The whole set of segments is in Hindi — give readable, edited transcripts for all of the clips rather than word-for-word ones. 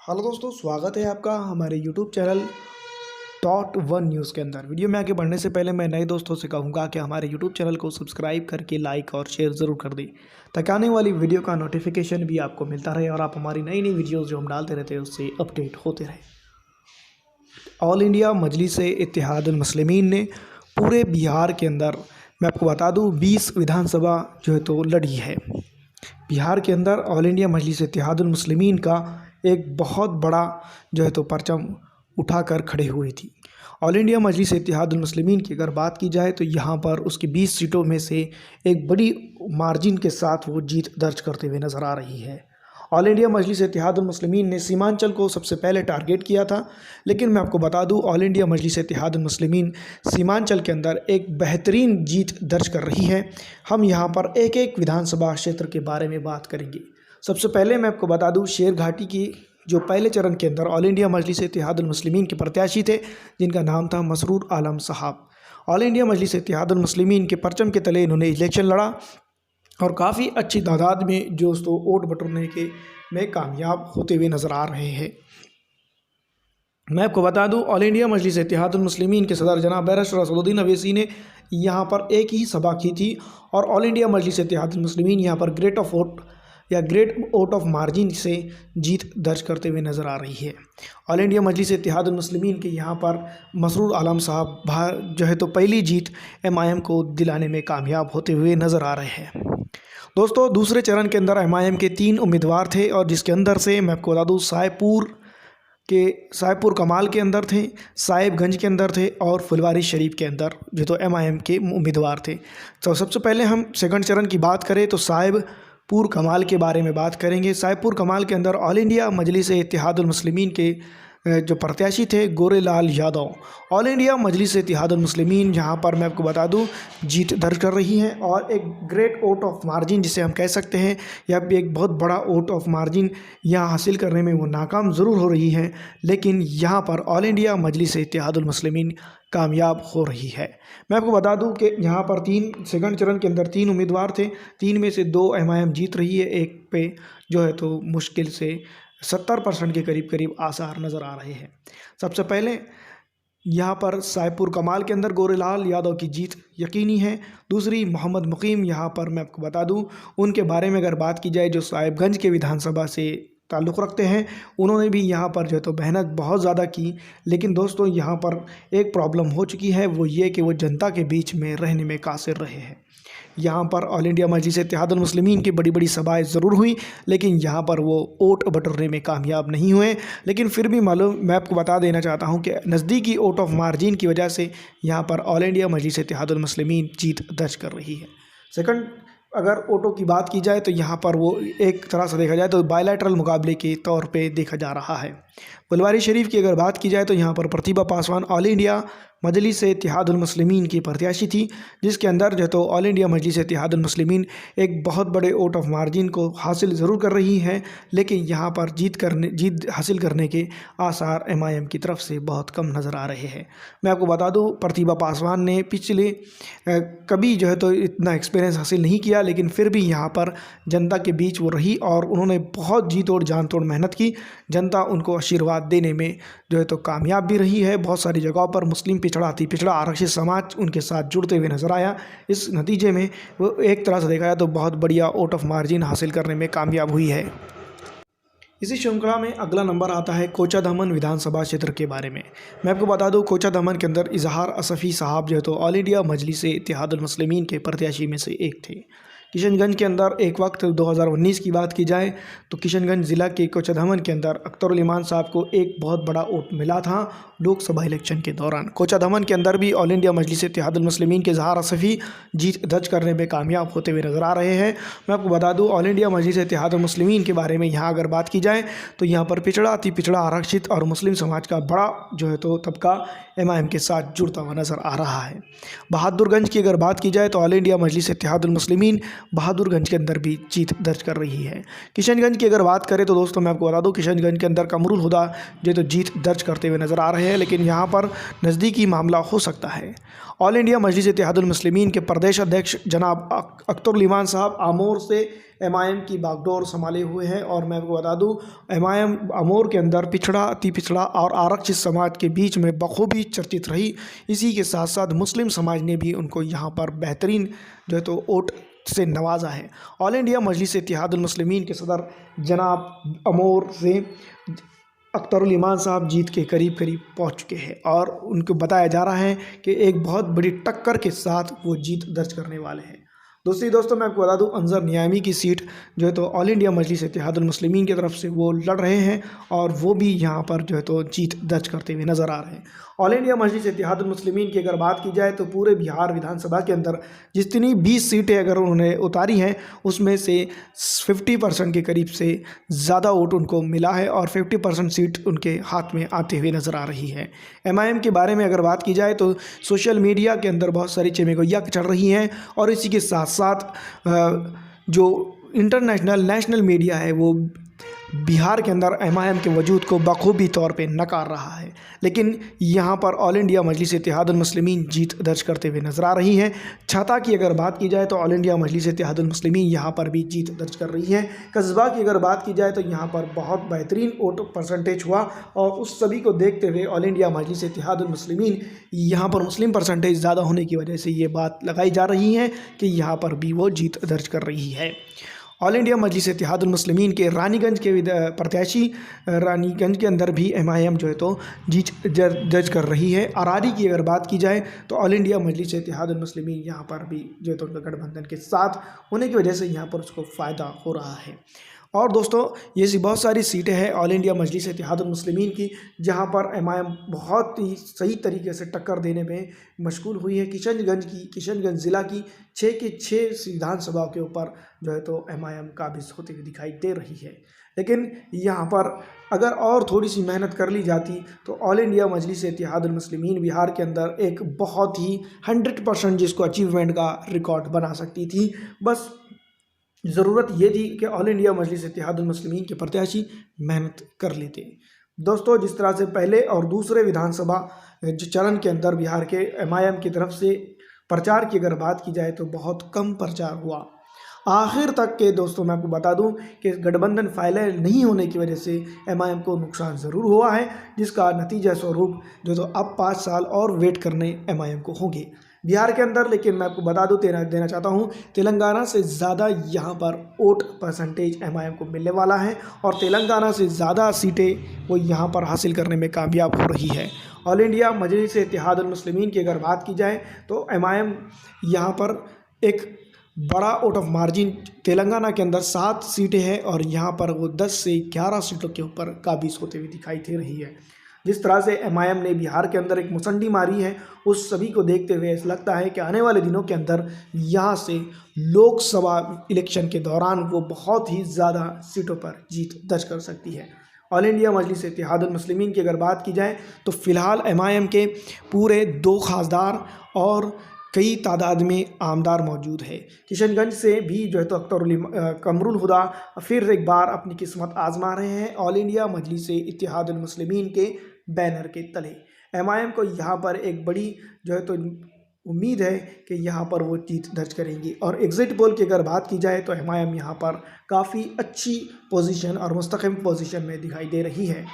हेलो दोस्तों, स्वागत है आपका हमारे YouTube channel taught one news के अंदर। वीडियो में आगे बढ़ने से पहले मैं नए दोस्तों से कहूँगा कि हमारे यूट्यूब चैनल को सब्सक्राइब करके लाइक और शेयर ज़रूर कर दें, ताकि आने वाली वीडियो का नोटिफिकेशन भी आपको मिलता रहे और आप हमारी नई नई वीडियोज़ जो हम डालते रहते हैं उससे अपडेट होते रहे। ऑल इंडिया मजलिस-ए-इत्तेहादुल मुस्लिमीन ने पूरे बिहार के अंदर, मैं आपको बता दूँ, 20 विधानसभा जो है तो लड़ी है। बिहार के अंदर ऑल इंडिया मजलिस-ए-इत्तेहादुल मुस्लिमीन का एक बहुत बड़ा जो है तो परचम उठाकर खड़े हुई थी। ऑल इंडिया मजलिस-ए-इत्तेहादुल मुस्लिमीन की अगर बात की जाए तो यहाँ पर उसकी 20 सीटों में से एक बड़ी मार्जिन के साथ वो जीत दर्ज करते हुए नज़र आ रही है। ऑल इंडिया मजलिस-ए-इत्तेहादुल मुस्लिमीन ने सीमांचल को सबसे पहले टारगेट किया था, लेकिन मैं आपको बता दूं ऑल इंडिया मजलिस-ए-इत्तेहादुल मुस्लिमीन सीमांचल के अंदर एक बेहतरीन जीत दर्ज कर रही है। हम यहाँ पर एक एक विधानसभा क्षेत्र के बारे में बात करेंगे। सबसे पहले मैं आपको बता दूं शेर घाटी की जो पहले चरण के अंदर ऑल इंडिया मजलिस-ए-इत्तेहादुल मुस्लिमीन के प्रत्याशी थे, जिनका नाम था मसरूर आलम साहब। ऑल इंडिया मजलिस-ए-इत्तेहादुल मुस्लिमीन के परचम के तले इन्होंने इलेक्शन लड़ा और काफ़ी अच्छी तादाद में जो उसको वोट बटोरने के में कामयाब होते हुए नज़र आ रहे हैं। मैं आपको बता दूं ऑल इंडिया मजलिस-ए-इत्तेहादुल मुस्लिमीन के सदर जनाब बैरिस्टर असदुद्दीन अवैसी ने यहाँ पर एक ही सभा की थी और ऑल इंडिया मजलिस-ए-इत्तेहादुल मुस्लिमीन यहाँ पर ग्रेट वोट ऑफ मार्जिन से जीत दर्ज करते हुए नज़र आ रही है। ऑल इंडिया मजलिस-ए-इत्तेहादुल मुस्लिमीन के यहाँ पर मसरूर आलम साहब जो है तो पहली जीत MIM को दिलाने में कामयाब होते हुए नज़र आ रहे हैं। दोस्तों, दूसरे चरण के अंदर MIM के 3 उम्मीदवार थे और जिसके अंदर से मैं आपको बता दूँ साहेबपुर कमाल के अंदर थे, साहिबगंज के अंदर थे और फुलवारी शरीफ के अंदर जो तो MIM के उम्मीदवार थे। तो सबसे पहले हम सेकंड चरण की बात करें तो साहिबपुर कमाल के बारे में बात करेंगे। साहिबपुर कमाल के अंदर ऑल इंडिया मजलिस-ए-इत्तेहादुल मुस्लिमीन के जो प्रत्याशी थे गोरेलाल यादव। ऑल इंडिया मजलिस-ए-इत्तेहादुल मुस्लिमीन यहाँ पर मैं आपको बता दूँ जीत दर्ज कर रही हैं और एक ग्रेट वोट ऑफ मार्जिन जिसे हम कह सकते हैं, या भी एक बहुत बड़ा वोट ऑफ मार्जिन यहाँ हासिल करने में वो नाकाम ज़रूर हो रही है, लेकिन यहाँ पर ऑल इंडिया मजलिस-ए-इत्तेहादुल मुस्लिमीन कामयाब हो रही है। मैं आपको बता दूं कि यहाँ पर सेकंड चरण के अंदर 3 उम्मीदवार थे, 3 में से 2 MIM जीत रही है, एक पे जो है तो मुश्किल से 70% के करीब आसार नज़र आ रहे हैं। सबसे पहले यहाँ पर साहिबपुर कमाल के अंदर गोरेलाल यादव की जीत यकीनी है। दूसरी मोहम्मद मुकीम, यहाँ पर मैं आपको बता दूँ उनके बारे में अगर बात की जाए जो साहिबगंज के विधानसभा से ताल्लुक़ रखते हैं, उन्होंने भी यहाँ पर जो है तो मेहनत बहुत ज़्यादा की, लेकिन दोस्तों यहाँ पर एक प्रॉब्लम हो चुकी है, वो ये कि वो जनता के बीच में रहने में कासिर रहे हैं। यहाँ पर ऑल इंडिया मजलिस-ए-इत्तेहादुल मुस्लिमीन की बड़ी बड़ी सभाएँ ज़रूर हुई, लेकिन यहाँ पर वो वोट बटोरने में कामयाब नहीं हुए। लेकिन फिर भी मैं आपको बता देना चाहता हूँ कि नज़दीकी वोट ऑफ मार्जिन की वजह से यहाँ पर ऑल इंडिया मजलिस-ए-इत्तेहादुल मुस्लिमीन जीत दर्ज कर रही है। सेकंड अगर वोटों की बात की जाए तो यहाँ पर वो एक तरह से देखा जाए तो बायलैटरल मुकाबले के तौर पे देखा जा रहा है। फुलवारी शरीफ की अगर बात की जाए तो यहाँ पर प्रतिभा पासवान ऑल इंडिया मजलिस-ए-इत्तेहादुल मुस्लिमीन की प्रत्याशी थी, जिसके अंदर जो तो ऑल इंडिया मजलिस-ए-इत्तेहादुल मुस्लिमीन एक बहुत बड़े वोट ऑफ मार्जिन को हासिल ज़रूर कर रही है, लेकिन यहाँ पर जीत हासिल करने के आसार MIM की तरफ से बहुत कम नज़र आ रहे हैं। मैं आपको बता दूँ प्रतिभा पासवान ने पिछले कभी जो है तो इतना एक्सपीरियंस हासिल नहीं किया, लेकिन फिर भी यहाँ पर जनता के बीच वो रही और उन्होंने बहुत जी तोड़ जान तोड़ मेहनत की। जनता उनको आशीर्वाद देने में जो है तो कामयाब भी रही है। बहुत सारी जगहों पर मुस्लिम पिछड़ा आरक्षित समाज उनके साथ जुड़ते हुए नजर आया। इस नतीजे में वो एक तरह से देखा जाए तो बहुत बढ़िया वोट ऑफ मार्जिन हासिल करने में कामयाब हुई है। इसी श्रृंखला में अगला नंबर आता है कोचाधामन विधानसभा क्षेत्र के बारे में। मैं आपको बता दूं कोचाधामन के अंदर इजहार असफ़ी साहब जो है तो ऑल इंडिया मजलिस-ए-इत्तेहादुल मुस्लिमीन के प्रत्याशी में से एक थे। किशनगंज के अंदर एक वक्त 2019 की बात की जाए तो किशनगंज ज़िला के कोचाधामन के अंदर अख्तरुल ईमान साहब को एक बहुत बड़ा वोट मिला था लोकसभा इलेक्शन के दौरान। कोचाधामन के अंदर भी ऑल इंडिया मजलिस-ए-इत्तेहादुल मुस्लिमीन के इजहार असफ़ी जीत दर्ज करने में कामयाब होते हुए नज़र आ रहे हैं। मैं आपको बता दूँ ऑल इंडिया मजलिस-ए-इत्तेहादुल मुस्लिमीन के बारे में यहाँ अगर बात की जाए तो यहाँ पर पिछड़ा आरक्षित और मुस्लिम समाज का बड़ा जो है तो तबका MIM के साथ जुड़ता हुआ नज़र आ रहा है। बहादुरगंज की अगर बात की जाए तो ऑल इंडिया मजलिस-ए-इत्तेहादुल मुस्लिमीन बहादुरगंज के अंदर भी जीत दर्ज कर रही है। किशनगंज की अगर बात करें तो दोस्तों मैं आपको बता दूं, किशनगंज के अंदर कमरुल हुदा जो तो जीत दर्ज करते हुए नज़र आ रहे हैं, लेकिन यहाँ पर नज़दीकी मामला हो सकता है। ऑल इंडिया मजलिस इत्तेहादुल मुस्लिमीन के प्रदेश अध्यक्ष जनाब अख्तरुल ईमान साहब आमोर से MIM की बागडोर संभाले हुए हैं। और मैं आपको बता दूं, MIM आमोर के अंदर पिछड़ा, अति पिछड़ा और आरक्षित समाज के बीच में बखूबी चर्चित रही। इसी के साथ साथ मुस्लिम समाज ने भी उनको यहाँ पर बेहतरीन जो है तो वोट से नवाजा है। ऑल इंडिया मजलिस इत्तेहादुल मुस्लिमीन के सदर जनाब आमोर से अख्तरुल ईमान साहब जीत के करीब करीब पहुंच चुके हैं और उनको बताया जा रहा है कि एक बहुत बड़ी टक्कर के साथ वो जीत दर्ज करने वाले हैं। दोस्तों मैं आपको बता दूं, अंजर नियामी की सीट जो है तो ऑल इंडिया मजलिस इत्तेहादुल मुस्लिमीन की तरफ से वो लड़ रहे हैं और वो भी यहाँ पर जो है तो जीत दर्ज करते हुए नज़र आ रहे हैं। ऑल इंडिया मजलिस इत्तेहादुल मुस्लिमीन की अगर बात की जाए तो पूरे बिहार विधानसभा के अंदर जितनी 20 सीटें अगर उन्होंने उतारी हैं उसमें से 50% के करीब से ज़्यादा वोट उनको मिला है और 50% सीट उनके हाथ में आते हुए नज़र आ रही है। MIM के बारे में अगर बात की जाए तो सोशल मीडिया के अंदर बहुत सारी चमेगोइयाँ चल रही हैं और इसी के साथ साथ जो इंटरनेशनल नेशनल मीडिया है वो बिहार के अंदर MIM के वजूद को बखूबी तौर पे नकार रहा है, लेकिन यहाँ पर ऑल इंडिया मजलिस इत्तेहादुल मुस्लिमीन जीत दर्ज करते हुए नज़र आ रही है। छाता की अगर बात की जाए तो ऑल इंडिया मजलिस इत्तेहादुल मुस्लिमीन यहाँ पर भी जीत दर्ज कर रही है। कस्बा की अगर बात की जाए तो यहाँ पर बहुत बेहतरीन वोट परसेंटेज हुआ और उस सभी को देखते हुए ऑल इंडिया मजलिस इत्तेहादुल मुस्लिमीन यहाँ पर मुस्लिम परसेंटेज ज़्यादा होने की वजह से ये बात लगाई जा रही है कि यहाँ पर भी वो जीत दर्ज कर रही है। ऑल इंडिया मजलिस इत्तेहादुल मुस्लिमीन के रानीगंज के प्रत्याशी रानीगंज के अंदर भी MIM जो है तो जीत दर्ज कर रही है। अरारी की अगर बात की जाए तो ऑल इंडिया मजलिस इत्तेहादुल मुस्लिमीन यहाँ पर भी जो है तो उनका गठबंधन के साथ होने की वजह से यहाँ पर उसको फ़ायदा हो रहा है। और दोस्तों ये सी बहुत सारी सीटें हैं ऑल इंडिया मजलिस इत्तेहादुल मुस्लिमीन की जहां पर MIM बहुत ही सही तरीके से टक्कर देने में मशगूल हुई है। किशनगंज ज़िला की 6 के 6 विधानसभा के ऊपर जो है तो MIM काबिज होते हुए दिखाई दे रही है, लेकिन यहाँ पर अगर और थोड़ी सी मेहनत कर ली जाती तो ऑल इंडिया मजलिस इत्तेहादुल मुस्लिमीन बिहार के अंदर एक बहुत ही 100% जिसको अचीवमेंट का रिकॉर्ड बना सकती थी। बस ज़रूरत ये थी कि ऑल इंडिया मजलिस इत्तेहादुल मुस्लिमीन के प्रत्याशी मेहनत कर लेते। दोस्तों जिस तरह से पहले और दूसरे विधानसभा चरण के अंदर बिहार के MIM की तरफ से प्रचार की अगर बात की जाए तो बहुत कम प्रचार हुआ। आखिर तक के दोस्तों मैं आपको बता दूं कि गठबंधन फाइनल नहीं होने की वजह से MIM को नुकसान ज़रूर हुआ है, जिसका नतीजा स्वरूप जो तो अब 5 साल और वेट करने MIM को होंगे बिहार के अंदर। लेकिन मैं आपको बता दूं देना चाहता हूं तेलंगाना से ज़्यादा यहां पर वोट परसेंटेज MIM को मिलने वाला है और तेलंगाना से ज़्यादा सीटें वो यहां पर हासिल करने में कामयाब हो रही है। ऑल इंडिया मजलिस इत्तेहादुल मुस्लिमीन की अगर बात की जाए तो MIM यहां पर एक बड़ा आउट ऑफ मार्जिन तेलंगाना के अंदर 7 सीटें हैं और यहाँ पर वो 10 से 11 सीटों के ऊपर काबिज होते हुए दिखाई दे रही है। जिस तरह से MIM ने बिहार के अंदर एक मुसंडी मारी है उस सभी को देखते हुए ऐसा लगता है कि आने वाले दिनों के अंदर यहाँ से लोकसभा इलेक्शन के दौरान वो बहुत ही ज़्यादा सीटों पर जीत दर्ज कर सकती है। ऑल इंडिया मजलिस इत्तेहादुल मुस्लिमीन की अगर बात की जाए तो फ़िलहाल MIM के पूरे 2 खासदार और कई तादाद में आमदार मौजूद है। किशनगंज से भी जो है तो कमरुल हुदा फिर एक बार अपनी किस्मत आजमा रहे हैं ऑल इंडिया मजलिस इत्तेहादुल मुस्लिमीन के बैनर के तले। MIM को यहाँ पर एक बड़ी जो है तो उम्मीद है कि यहाँ पर वो जीत दर्ज करेंगी। और एग्ज़िट पोल की अगर बात की जाए तो MIM यहाँ पर काफ़ी अच्छी पोजीशन और मुस्तक़िम पोजीशन में दिखाई दे रही है।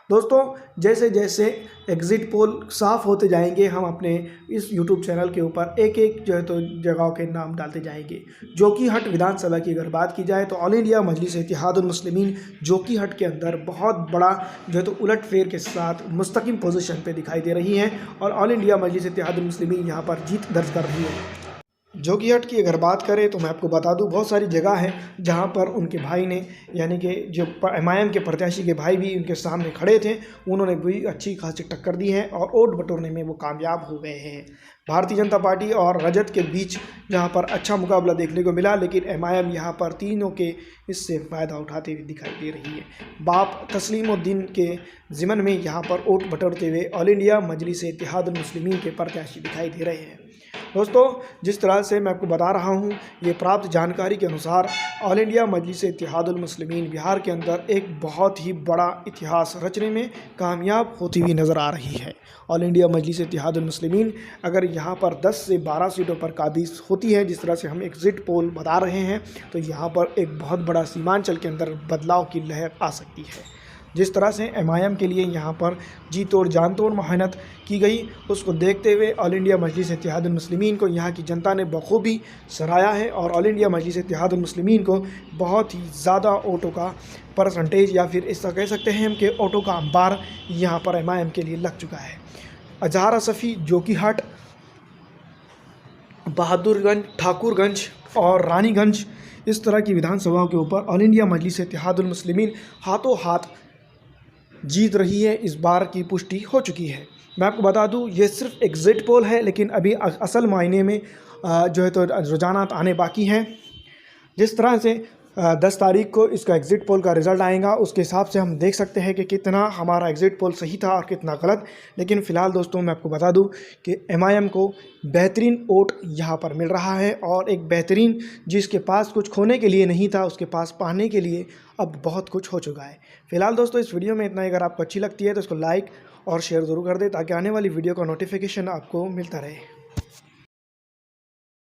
दोस्तों जैसे जैसे एग्ज़िट पोल साफ़ होते जाएंगे हम अपने इस YouTube चैनल के ऊपर एक एक जो है तो जगहों के नाम डालते जाएंगे। जोकीहाट विधानसभा की अगर बात की जाए तो ऑल इंडिया मजलिस इत्तेहादुल मुस्लिमीन जोकीहाट के अंदर बहुत बड़ा जो है तो उलटफेर के साथ मुस्तकिम पोजीशन पे दिखाई दे रही है और ऑल इंडिया मजलिस इत्तेहादुल मुस्लिमीन यहाँ पर जीत दर्ज कर रही है। जोकीहाट की अगर बात करें तो मैं आपको बता दूं बहुत सारी जगह है जहां पर उनके भाई ने यानी कि जो MIM के प्रत्याशी के भाई भी उनके सामने खड़े थे उन्होंने भी अच्छी खासी टक्कर दी है और वोट बटोरने में वो कामयाब हो गए हैं। भारतीय जनता पार्टी और रजत के बीच जहां पर अच्छा मुकाबला देखने को मिला, लेकिन MIM यहां पर तीनों के इससे फ़ायदा उठाते हुए दिखाई दे रही है। बाप तस्लीमुद्दीन के ज़िमन में यहां पर वोट बटोरते हुए ऑल इंडिया मजलिस इत्तेहादुल मुस्लिमीन के प्रत्याशी दिखाई दे रहे हैं। दोस्तों, जिस तरह से मैं आपको बता रहा हूँ, ये प्राप्त जानकारी के अनुसार ऑल इंडिया मजलिस इत्तेहादुल मुस्लिमीन बिहार के अंदर एक बहुत ही बड़ा इतिहास रचने में कामयाब होती हुई नज़र आ रही है। ऑल इंडिया मजलिस इत्तेहादुल मुस्लिमीन अगर यहाँ पर 10 से 12 सीटों पर काबिज होती है, जिस तरह से हम एग्ज़िट पोल बता रहे हैं, तो यहाँ पर एक बहुत बड़ा सीमांचल के अंदर बदलाव की लहर आ सकती है। जिस तरह से MIM के लिए यहाँ पर जी तोड़ जान तोड़ मेहनत की गई, उसको देखते हुए ऑल इंडिया मजलिस इत्तेहादुल मुस्लिमीन को यहाँ की जनता ने बखूबी सराहा है और ऑल इंडिया मजलिस इत्तेहादुल मुस्लिमीन को बहुत ही ज़्यादा वोटों का परसेंटेज, या फिर ऐसा कह सकते हैं हम कि वोटों का अंबार यहाँ पर MIM के लिए लग चुका है। अजहर असफ़ी, जोकीहाट, बहादुरगंज, ठाकुरगंज और रानीगंज, इस तरह की विधानसभाओं के ऊपर ऑल इंडिया मजलिस इत्तेहादुल मुस्लिमीन हाथों हाथ जीत रही है। इस बार की पुष्टि हो चुकी है। मैं आपको बता दूं, ये सिर्फ एग्ज़िट पोल है, लेकिन अभी असल मायने में जो है तो रुझानात आने बाकी हैं। जिस तरह से 10 तारीख को इसका एग्ज़िट पोल का रिज़ल्ट आएगा, उसके हिसाब से हम देख सकते हैं कि कितना हमारा एग्ज़िट पोल सही था और कितना गलत। लेकिन फ़िलहाल दोस्तों, मैं आपको बता दूं कि MIM को बेहतरीन वोट यहाँ पर मिल रहा है और एक बेहतरीन, जिसके पास कुछ खोने के लिए नहीं था, उसके पास पाने के लिए अब बहुत कुछ हो चुका है। फ़िलहाल दोस्तों, इस वीडियो में इतना ही। अगर आपको अच्छी लगती है तो इसको लाइक और शेयर ज़रूर कर दें, ताकि आने वाली वीडियो का नोटिफिकेशन आपको मिलता रहे।